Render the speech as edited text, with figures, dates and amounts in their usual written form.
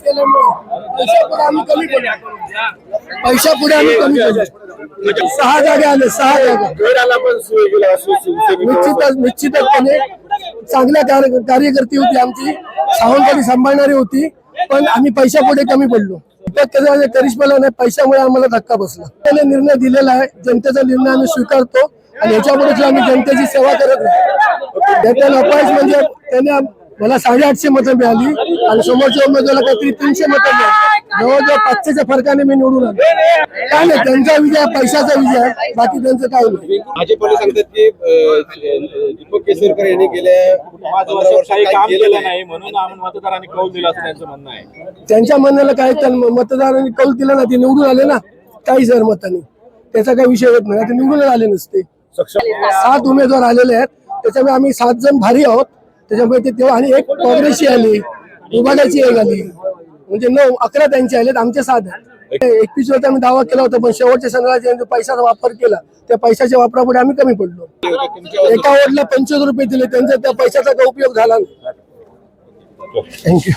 केल्यामुळे पैशापुढे आम्ही कमी पडलो. पैशापुढे आम्ही कमी पडलो. 6 जागा आले, 6 जागा. निश्चितपणे चांगल्या कार्यकर्ती होती आमची, सावंतवाडी सांभाळणारी होती, पण आम्ही पैशापुढे कमी पडलो. करिश्माला नाही, पैशामुळे आम्हाला धक्का बसला. त्याने निर्णय दिलेला आहे, जनतेचा निर्णय आम्ही स्वीकारतो आणि याच्यापुढे आम्ही जनतेची सेवा करत नाही. त्याला अपयश म्हणजे त्याने मला 850 मतं मिळाली आणि समोरच्या उमेदवाराला काहीतरी 300 मतं मिळाली. जवळजवळ 500च्या फरकाने मी निवडून आलो. काय नाही, त्यांचा विजय पैशाचा विजय आहे, बाकी त्यांचं काय नाही. भाजपने सांगतात की दीपक केसरकर यांनी गेल्या 15 वर्षात काम केलं नाही म्हणून मतदारांनी कौल दिला असं त्यांचं म्हणणं आहे. त्यांच्या म्हणण्याला काय, मतदारांनी कौल दिला ना, ते निवडून आले ना काही जर मतांनी, त्याचा काही विषय होत नाही. ते निवडून आले नसते. 7 उमेदवार आलेले आहेत, त्याच्यामुळे आम्ही 7 जण भारी आहोत. त्याच्यामुळे ते तेव्हा आणि एक काँग्रेसची आली, विभागाची एक आली, म्हणजे 9-11 त्यांचे आलेत, आमचे 7 आहेत. 21 वर्ष आम्ही दावा केला होता, पण शेवटच्या सणाला पैशाचा वापर केला, त्या पैशाच्या वापरापुढे आम्ही कमी पडलो. एका वोटला 25 रुपये दिले, त्यांचा त्या पैशाचा काही उपयोग झाला नाही. थँक्यू.